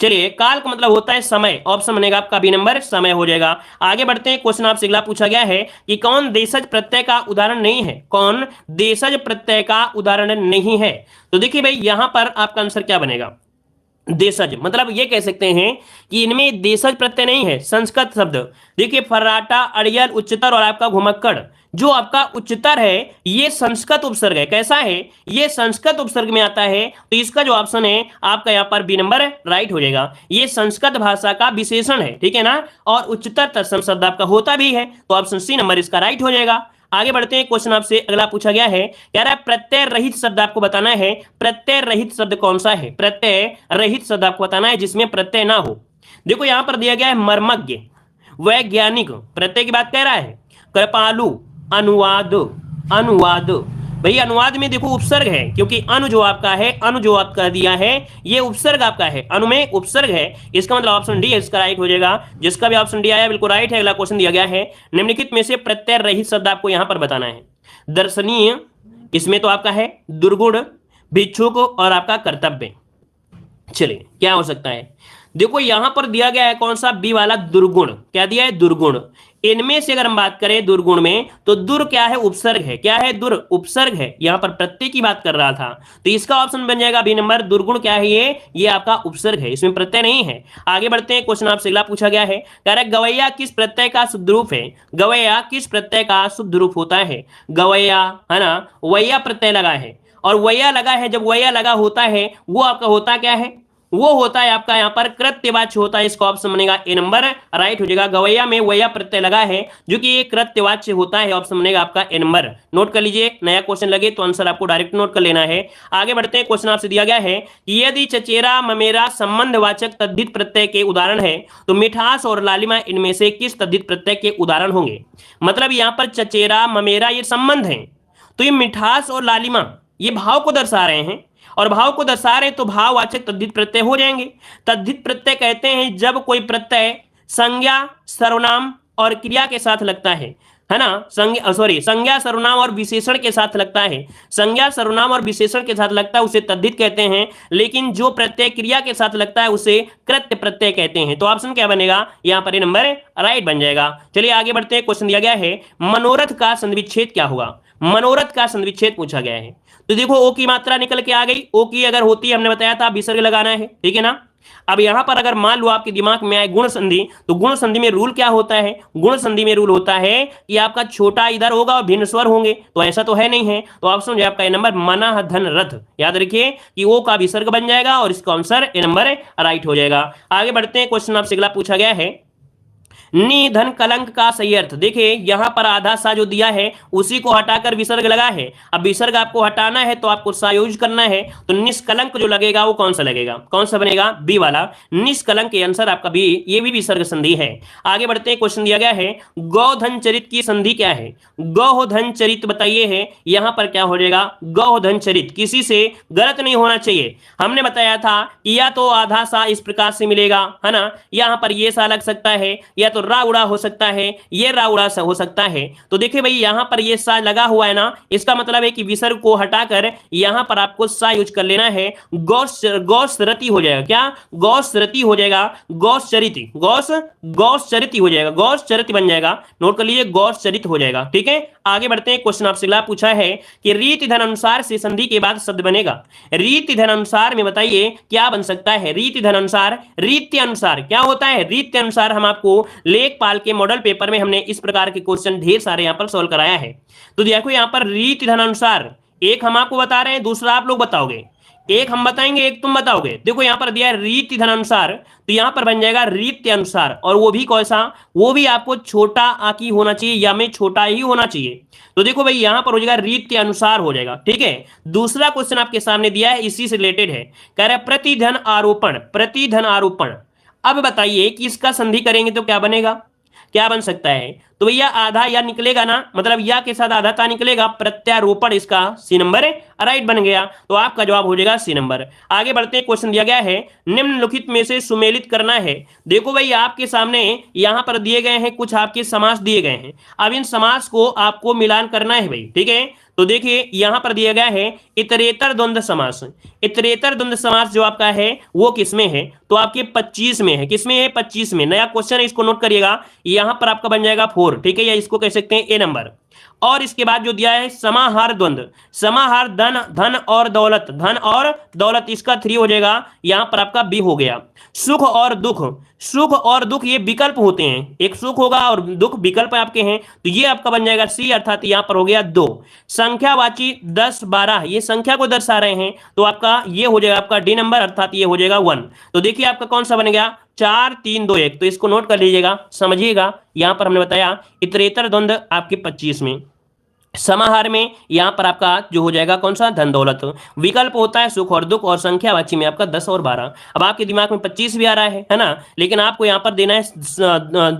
चलिए, काल का मतलब होता है समय। ऑप्शन बनेगा आपका बी नंबर, समय हो जाएगा। आगे बढ़ते हैं। क्वेश्चन आपसे अगला पूछा गया है कि कौन देशज प्रत्यय का उदाहरण नहीं है। कौन देशज प्रत्यय का उदाहरण नहीं है। तो देखिए भाई, यहां पर आपका आंसर क्या बनेगा। देशज मतलब ये कह सकते हैं कि इनमें देशज प्रत्यय नहीं है। संस्कृत शब्द देखिए, फर्राटा, अड़ियल, उच्चतर और आपका घुमक्कड़, जो आपका उच्चतर है ये संस्कृत उपसर्ग है। कैसा है, ये संस्कृत उपसर्ग में आता है, तो इसका जो ऑप्शन है आपका यहाँ पर बी नंबर राइट हो जाएगा। ये संस्कृत भाषा का विशेषण है। ठीक है ना। और उच्चतर तत्सम शब्द आपका होता भी है, तो ऑप्शन सी नंबर इसका राइट हो जाएगा। आगे बढ़ते हैं। क्वेश्चन आपसे अगला पूछा गया है, कह रहा है प्रत्यय रहित शब्द आपको बताना है। प्रत्यय रहित शब्द कौन सा है। प्रत्यय रहित शब्द आपको बताना है जिसमें प्रत्यय ना हो। देखो यहां पर दिया गया है मर्मज्ञ, वैज्ञानिक, प्रत्यय की बात कह रहा है। कृपालु, अनुवाद, अनुवाद। भाई अनुवाद में देखो उपसर्ग है, क्योंकि अनु जो आपका है, अनु जो आपका दिया है ये उपसर्ग आपका है, अनु में उपसर्ग है। इसका मतलब ऑप्शन डी इसका राइट हो जाएगा। जिसका भी ऑप्शन डी आया बिल्कुल राइट है। अगला क्वेश्चन दिया गया है निम्नलिखित में से प्रत्यय रहित शब्द आपको यहां पर बताना है। दर्शनीय, इसमें तो आपका है दुर्गुण, भिक्षुक और आपका कर्तव्य। चलिए, क्या हो सकता है। देखो यहां पर दिया गया है कौन सा, बी वाला दुर्गुण। क्या दिया है, दुर्गुण। इनमें से अगर हम बात करें दुर्गुण में, तो दुर क्या है, उपसर्ग है। क्या है, दुर उपसर्ग है। यहां पर प्रत्यय की बात कर रहा था, तो इसका ऑप्शन बन जाएगा बी नंबर। दुर्गुण क्या है, ये आपका उपसर्ग है, इसमें प्रत्यय नहीं है। आगे बढ़ते हैं। क्वेश्चन आपसे अगला पूछा गया है, कह रहा है गवैया किस प्रत्यय का शुद्ध रूप है। गवैया किस प्रत्यय का शुद्ध रूप होता है। गवैया है ना, वैया प्रत्यय लगा है, और वैया लगा है, जब वैया लगा होता है वो आपका होता क्या है, वो होता है आपका यहाँ पर कृत्यवाच्य होता है। इसका ऑप्शन बनेगा ए नंबर राइट हो जाएगा। गवैया में वैया प्रत्यय लगा है जो कि ये कृत्यवाच्य होता है। ऑप्शन बनेगा आपका ए नंबर। नोट कर लीजिए, नया क्वेश्चन लगे तो आंसर आपको डायरेक्ट नोट कर लेना है। आगे बढ़ते हैं। क्वेश्चन आपसे दिया गया है कि यदि चचेरा ममेरा संबंधवाचक तद्धित प्रत्यय के उदाहरण है तो मिठास और लालिमा इनमें से किस तद्धित प्रत्यय के उदाहरण होंगे। मतलब यहाँ पर चचेरा ममेरा ये संबंध है, तो ये मिठास और लालिमा ये भाव को दर्शा रहे हैं, और भाव को दर्शा रहे तो भाववाचक तद्धित प्रत्यय हो जाएंगे। तद्धित प्रत्यय कहते हैं जब कोई प्रत्यय संज्ञा, सर्वनाम और क्रिया के साथ लगता है ना। संज्ञा, सर्वनाम और विशेषण के साथ लगता है। संज्ञा, सर्वनाम और विशेषण के साथ लगता है उसे तद्धित कहते हैं, लेकिन जो प्रत्यय क्रिया के साथ लगता है उसे कृत्य प्रत्यय कहते हैं। तो ऑप्शन क्या बनेगा, यहाँ पर ये नंबर राइट बन जाएगा। चलिए आगे बढ़ते हैं। क्वेश्चन दिया गया है मनोरथ का संधिविच्छेद क्या होगा। मनोरथ का संधिविच्छेद पूछा गया है, तो देखो ओ की मात्रा निकल के आ गई। ओ की अगर होती है, हमने बताया था विसर्ग लगाना है। ठीक है ना। अब यहां पर अगर मान लो आपके दिमाग में आए गुण संधि, तो गुण संधि में रूल क्या होता है। गुण संधि में रूल होता है कि आपका छोटा इधर होगा और भिन्न स्वर होंगे, तो ऐसा तो है नहीं है। तो ऑप्शन जो आपका ए नंबर मनः धन रथ, याद रखिए कि ओ का विसर्ग बन जाएगा और इसका आंसर ए नंबर राइट हो जाएगा। आगे बढ़ते हैं। क्वेश्चन आपसे अगला पूछा गया है निधन कलंक का सही अर्थ। देखिए यहां पर आधा सा जो दिया है उसी को हटाकर विसर्ग लगा है। अब विसर्ग आपको हटाना है तो आपको सा यूज करना है, तो निष्कलंक जो लगेगा वो कौन सा लगेगा, कौन सा बनेगा, बी वाला निष्कलंक। के आंसर आपका बी, ये भी विसर्ग संधि है। आगे बढ़ते हैं। क्वेश्चन दिया गया है गौधन चरित की संधि क्या है। गौधन चरित बताइए है, यहां पर क्या हो जाएगा, गौधन चरित। किसी से गलत नहीं होना चाहिए। हमने बताया था कि या तो आधा सा इस प्रकार से मिलेगा, है ना, यहां पर ये सा लग सकता है, या तो रा उड़ा हो सकता है, ये रा उड़ा हो सकता है। तो देखिए भाई यहां पर ये सा लगा हुआ है ना, इसका मतलब है कि विसर्ग को हटाकर यहां पर आपको सा यूज कर लेना है। गौसरति हो जाएगा। क्या, गौसरति हो जाएगा, गौसचरित, गौसचरित हो जाएगा, गौसचरित बन जाएगा। नोट कर लीजिए, गौसचरित हो जाएगा। ठीक है। आगे बढ़ते हैं। क्वेश्चन आपसे अगला पूछा है कि रीति धन अनुसार से संधि के बाद शब्द बनेगा। रीति धन अनुसार में बताइए क्या बन सकता है। रीति धन अनुसार, रीति अनुसार क्या होता है, रीति अनुसार हम आपको लेखपाल के मॉडल पेपर में हमने इस प्रकार के क्वेश्चन ढेर सारे यहां पर सॉल्व कराया है। तो देखो यहां पर रीति धन अनुसार एक हम आपको बता रहे हैं, दूसरा आप लोग बताओगे। एक हम बताएंगे, एक तुम बताओगे। देखो यहां पर दिया है रीति धनानुसार, तो यहां पर बन जाएगा रीति अनुसार, और वो भी कैसा, वो भी आपको छोटा आकी होना चाहिए या में छोटा ही होना चाहिए। तो देखो भाई यहां पर हो जाएगा रीति अनुसार हो जाएगा, ठीक है। दूसरा क्वेश्चन आपके सामने दिया है, इसी से रिलेटेड है, कह रहा है प्रतिधन आरोपण, प्रतिधन आरोपण। अब बताइए कि इसका संधि करेंगे तो क्या बनेगा, क्या बन सकता है। तो भैया आधा या निकलेगा ना, मतलब या के साथ आधा का निकलेगा, प्रत्यारोपण इसका सी नंबर है, राइट बन गया। तो आपका जवाब हो जाएगा सी नंबर। आगे बढ़ते हैं, क्वेश्चन दिया गया है निम्नलिखित में से सुमेलित करना है। देखो भाई आपके सामने यहां पर दिए गए हैं कुछ आपके समास दिए गए हैं, अब इन समास को आपको मिलान करना है भाई, ठीक है। तो देखिए यहां पर दिया गया है इतरेतर द्वंद्व समास। इतरेतर द्वंद्व समास जो आपका है वो किसमें है, तो आपके 25 में है। किसमें है, 25 में। नया क्वेश्चन है, इसको नोट करिएगा। यहां पर आपका बन जाएगा 4, ठीक है, या इसको कह सकते हैं ए नंबर। और इसके बाद जो दिया है समाहार द्वंद्व, समाहार धन, धन और दौलत, धन और दौलत, इसका 3 हो जाएगा, यहां पर आपका बी हो गया। सुख और दुख, सुख और दुख ये विकल्प होते हैं, एक सुख होगा और दुख विकल्प आपके हैं, तो ये आपका बन जाएगा सी, अर्थात यहां पर हो गया 2। संख्यावाची 10 12 ये संख्या को दर्शा रहे हैं, तो आपका ये हो जाएगा आपका डी नंबर, अर्थात ये हो जाएगा 1। तो देखिए आपका कौन सा बन गया, 4 3 2 1। तो इसको नोट कर लीजिएगा, समझिएगा। यहां पर हमने बताया इतरेतर द्वंद्व आपके 25 में, समाहार में यहां पर आपका जो हो जाएगा कौन सा, धन दौलत। विकल्प होता है सुख और दुख, और संख्यावाची में आपका 10 और 12। अब आपके दिमाग में 25 भी आ रहा है ना, लेकिन आपको यहां पर देना है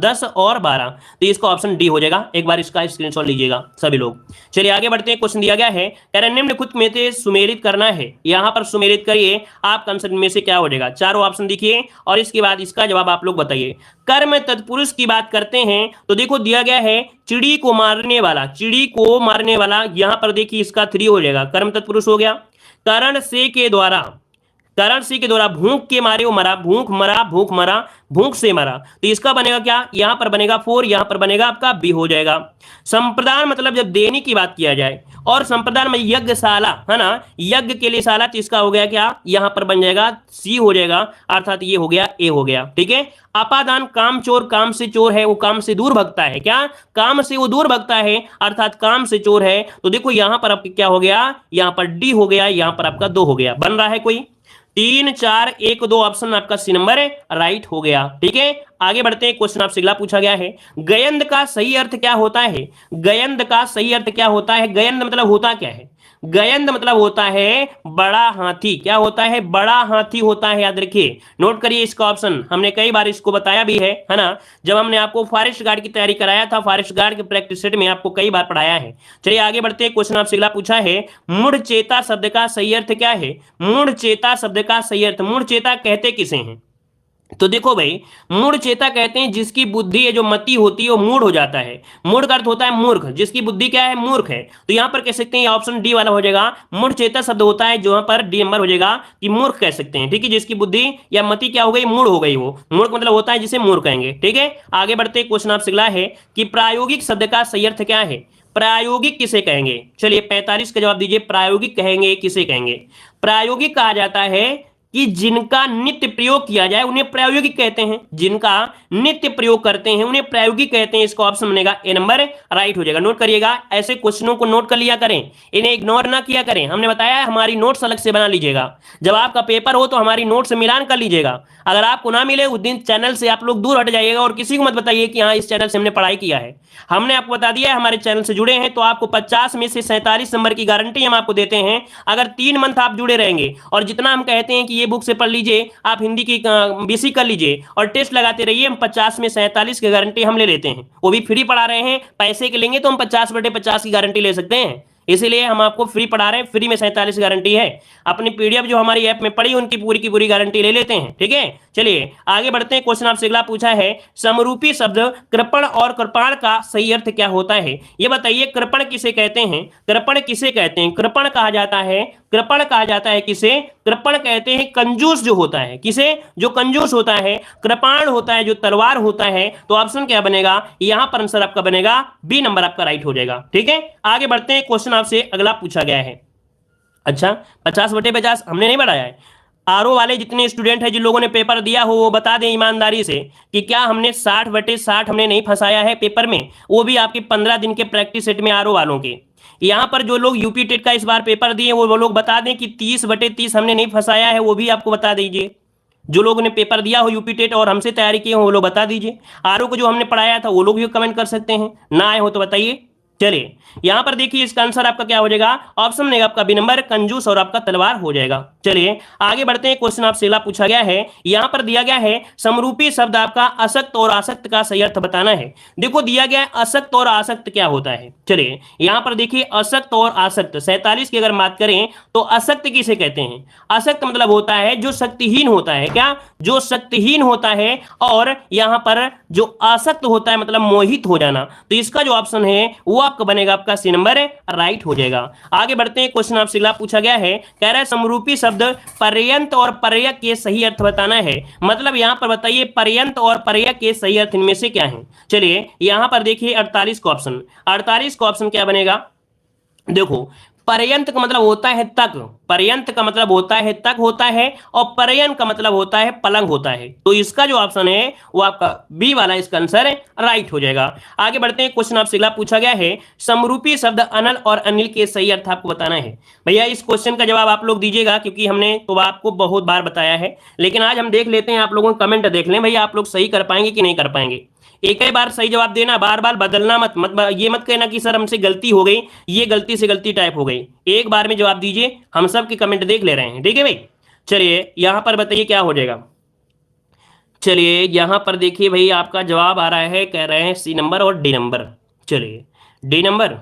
10 और 12, तो इसका ऑप्शन डी हो जाएगा। एक बार इसका स्क्रीनशॉट लीजिएगा सभी लोग। चलिए आगे बढ़ते हैं, क्वेश्चन दिया गया है, कह रहे निम्नलिखित में से सुमेलित करना है। यहां पर सुमेलित करिए, आप कंसेप्ट में से क्या हो जाएगा, चारों ऑप्शन दिखिए और इसके बाद इसका जवाब आप लोग बताइए। कर्म तत्पुरुष की बात करते हैं, तो देखो दिया गया है चिड़ी को मारने वाला, चिड़ी को मारने वाला, यहां पर देखिए इसका 3 हो जाएगा, कर्म तत्पुरुष हो गया। करण से के द्वारा, करण से के द्वारा भूख के मारे वो मरा, भूख मरा, भूख मरा, भूख से मरा, तो इसका बनेगा क्या, यहां पर बनेगा 4, यहां पर बनेगा आपका बी हो जाएगा। संप्रदान मतलब जब देने की बात किया जाए, और संप्रदान में यज्ञशाला है ना, यज्ञ के लिए शाला, तो इसका हो गया क्या, यहां पर बन जाएगा सी हो जाएगा, अर्थात ये हो गया ए हो गया, ठीक है। अपादान काम चोर, काम से चोर है, वो काम से दूर भगता है, क्या, काम से वो दूर भगता है, अर्थात काम से चोर है। तो देखो यहां पर आपका क्या हो गया, यहां पर डी हो गया, यहां पर आपका 2 हो गया। बन रहा है कोई, 3 4 1 2 ऑप्शन आपका सी नंबर है, राइट हो गया, ठीक है। आगे बढ़ते हैं, क्वेश्चन आपसे अगला पूछा गया है, गयंद का सही अर्थ क्या होता है। गयंद का सही अर्थ क्या होता है, गयंद मतलब होता क्या है, गयंद मतलब होता है बड़ा हाथी। क्या होता है, बड़ा हाथी होता है, याद रखिए, नोट करिए इसका ऑप्शन। हमने कई बार इसको बताया भी है ना, जब हमने आपको फॉरेस्ट गार्ड की तैयारी कराया था, फॉरेस्ट गार्ड के प्रैक्टिस सेट में आपको कई बार पढ़ाया है। चलिए आगे बढ़ते हैं, क्वेश्चन आपसे अगला पूछा है, मूढ़ चेता शब्द का सही अर्थ क्या है। मूढ़ चेता शब्द का सही अर्थ, मूढ़ चेता कहते किसे हैं, तो देखो भाई मूढ़ चेता कहते हैं जिसकी बुद्धि है, जो मति होती है वो मूढ़ हो जाता है। मूढ़ का अर्थ होता है मूर्ख, जिसकी बुद्धि क्या है, मूर्ख है। तो यहां पर कह सकते हैं ऑप्शन डी वाला हो जाएगा, मूढ़ चेता शब्द होता है जो यहां पर डी नंबर हो जाएगा कि मूर्ख कह सकते हैं, ठीक है, जिसकी बुद्धि या मति क्या हो गई, मूढ़ हो गई। वो मूर्ख मतलब होता है जिसे मूर्ख कहेंगे, ठीक है। आगे बढ़ते क्वेश्चन आपसे अगला है कि प्रायोगिक शब्द का सही अर्थ क्या है। प्रायोगिक किसे कहेंगे, चलिए 45 का जवाब दीजिए। प्रायोगिक कहेंगे किसे कहेंगे, प्रायोगिक कहा जाता है कि जिनका नित्य प्रयोग किया जाए उन्हें प्रायोगिक कहते हैं, जिनका नित्य प्रयोग करते हैं उन्हें प्रायोगिक कहते हैं। इसका ऑप्शन बनेगा ए नंबर, राइट हो जाएगा। नोट करिएगा, ऐसे क्वेश्चनों को नोट कर लिया करें, इन्हें इग्नोर ना किया करें। हमने बताया हमारी नोट्स अलग से बना लीजिएगा, जब आपका पेपर हो तो हमारी नोट्स मिलान कर लीजिएगा। अगर आपको ना मिले उस दिन चैनल से आप लोग दूर हट जाइएगा, और किसी को मत बताइए कि हाँ इस चैनल से हमने पढ़ाई किया है। हमने आपको बता दिया है हमारे चैनल से जुड़े हैं तो आपको 50 में से 47 नंबर की गारंटी हम आपको देते हैं, अगर 3 मंथ आप जुड़े रहेंगे। और जितना हम कहते हैं कि ये बुक से पढ़ लीजिए, आप हिंदी की बीसी कर लीजिए और टेस्ट लगाते रहिए, हम 50 में 47 की गारंटी हम ले लेते हैं, वो भी फ्री पढ़ा रहे हैं। पैसे के लेंगे तो हम 50/50 की गारंटी ले सकते हैं, इसीलिए हम आपको फ्री पढ़ा रहे हैं, फ्री में 47 गारंटी है। अपनी पीडीएफ जो हमारी ऐप में पड़ी उनकी पूरी की पूरी गारंटी ले लेते हैं, ठीक है। चलिए आगे बढ़ते हैं, क्वेश्चन आपसे अगला पूछा है, समरूपी शब्द कृपण और कृपाण का सही अर्थ क्या होता है। ये बताइए कृपण किसे कहते हैं, कृपण किसे कहते हैं। कृपण कहा जाता है, कृपण कहा जाता है किसे, कृपण कहते हैं कंजूस जो होता है, किसे, जो कंजूस होता है। कृपाण होता है जो तलवार होता है। तो ऑप्शन क्या बनेगा, यहां पर आंसर आपका बनेगा बी नंबर आपका राइट हो जाएगा, ठीक है। आगे बढ़ते हैं, क्वेश्चन आपसे अगला पूछा गया है, अच्छा 50/50 हमने नहीं बढ़ाया है। आरओ वाले जितने स्टूडेंट हैं जिन लोगों ने पेपर दिया हो वो बता दें ईमानदारी से कि क्या हमने 60/60 हमने नहीं फंसाया है पेपर में, वो भी आपके 15 दिन के प्रैक्टिस सेट में आरओ वालों के। यहाँ पर जो लोग यूपी टेट का इस बार पेपर दिए वो लोग बता दें कि 30/30 हमने नहीं फंसाया है, वो भी आपको बता दीजिए। जो लोगों ने पेपर दिया हो यूपी टेट और हमसे तैयारी किए हो वो लोग बता दीजिए। आरओ को जो हमने पढ़ाया था वो लोग भी कमेंट कर सकते हैं, ना आए हो तो बताइए। चलिए यहां पर देखिए इसका आंसर आपका क्या हो जाएगा, ऑप्शन में आपका बी नंबर कंजूस और आपका तलवार हो जाएगा। चलिए आगे बढ़ते हैं, क्वेश्चन आपसे अगला पूछा गया है, यहां पर दिया गया है समरूपी शब्द आपका असक्त और आसक्त का सही अर्थ बताना है। देखो दिया गया है असक्त और आसक्त क्या होता है। चलिए यहां पर देखिए असक्त और आसक्त 47 की अगर बात करें तो असक्त किसे कहते हैं, असक्त मतलब होता है जो शक्तिहीन होता है, क्या, जो शक्तिहीन होता है, और यहां पर जो आसक्त होता है मतलब मोहित हो जाना। तो इसका जो ऑप्शन है वो आपका बनेगा आपका सी नंबर राइट हो जाएगा। आगे बढ़ते हैं, क्वेश्चन आपसे अगला पूछा गया है, कह रहा है समरूपी शब्द पर्यंत और पर्यक के सही अर्थ बताना है। मतलब यहां पर बताइए पर्यंत और पर्यक के सही अर्थ इनमें से क्या है। चलिए यहां पर देखिए 48 का ऑप्शन, 48 का ऑप्शन क्या बनेगा, देखो पर्यंत का मतलब होता है तक, पर्यंत का मतलब होता है तक होता है, और पर्यन का मतलब होता है पलंग होता है। तो इसका जो ऑप्शन है वो आपका बी वाला इसका आंसर राइट हो जाएगा। आगे बढ़ते हैं, क्वेश्चन आपसे अगला पूछा गया है समरूपी शब्द अनल और अनिल के सही अर्थ आपको बताना है। भैया इस क्वेश्चन का जवाब आप लोग दीजिएगा क्योंकि हमने तो आपको बहुत बार बताया है, लेकिन आज हम देख लेते हैं, आप लोगों को कमेंट देख लें भैया आप लोग सही कर पाएंगे कि नहीं कर पाएंगे। एक ही बार सही जवाब देना, बार बार बदलना मत ये मत कहना कि सर हमसे गलती हो गई, ये गलती से गलती टाइप हो गई। एक बार में जवाब दीजिए, हम सब के कमेंट देख ले रहे हैं, ठीक है भाई। चलिए यहां पर बताइए क्या हो जाएगा। चलिए यहां पर देखिए भाई आपका जवाब आ रहा है, कह रहे हैं सी नंबर और डी नंबर। चलिए डी नंबर,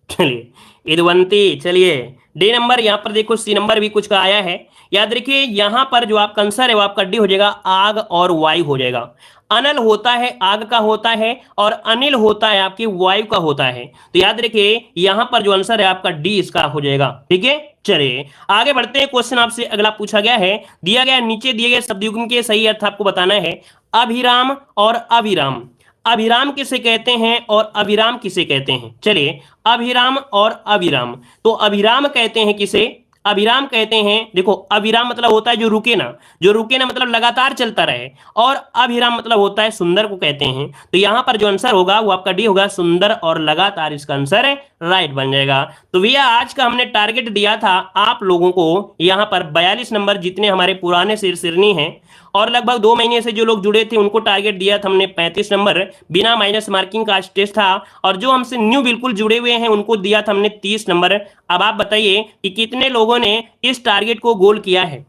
चलिए इदवंती, चलिए डी नंबर, यहां पर देखो सी नंबर भी कुछ का आया है। याद रखिए यहां पर जो आपका आंसर है वो आपका डी हो जाएगा, आग और वायु हो जाएगा। अनल होता है आग का होता है, और अनिल होता है आपकी वायु का होता है। तो याद रखिए यहां पर जो आंसर है आपका डी इसका हो जाएगा, ठीक है। चलिए आगे बढ़ते हैं, क्वेश्चन आपसे अगला पूछा गया है, दिया गया नीचे दिए गए शब्दयुग्म के सही अर्थ आपको बताना है। अभिराम और अविराम, अभिराम किसे कहते हैं और अविराम किसे कहते हैं। चलिए अभिराम और अविराम, तो अभिराम कहते हैं किसे, अविराम कहते हैं, देखो अविराम मतलब होता है जो रुके ना, जो रुके ना मतलब लगातार चलता रहे, और अभिराम मतलब होता है सुंदर को कहते हैं। तो यहां पर जो आंसर होगा वो आपका डी होगा, सुंदर और लगातार इसका आंसर है राइट बन जाएगा। तो भैया आज का हमने टारगेट दिया था आप लोगों को यहां पर 42 नंबर जितने हमारे पुराने सिरनी हैं, और लगभग 2 महीने से जो लोग जुड़े थे उनको टारगेट दिया था हमने 35 नंबर बिना माइनस मार्किंग का आज टेस्ट था, और जो हमसे न्यू बिल्कुल जुड़े हुए हैं उनको दिया था हमने 30 नंबर। अब आप बताइए कि कितने लोगों ने इस टारगेट को गोल किया है,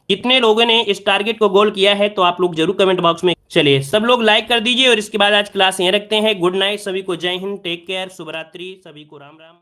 कितने लोगों ने इस टारगेट को गोल किया है, तो आप लोग जरूर कमेंट बॉक्स में। चलिए सब लोग लाइक कर दीजिए, और इसके बाद आज क्लास यहीं रखते हैं। गुड नाइट सभी को, जय हिंद, टेक केयर, शुभ रात्रि सभी को, राम राम।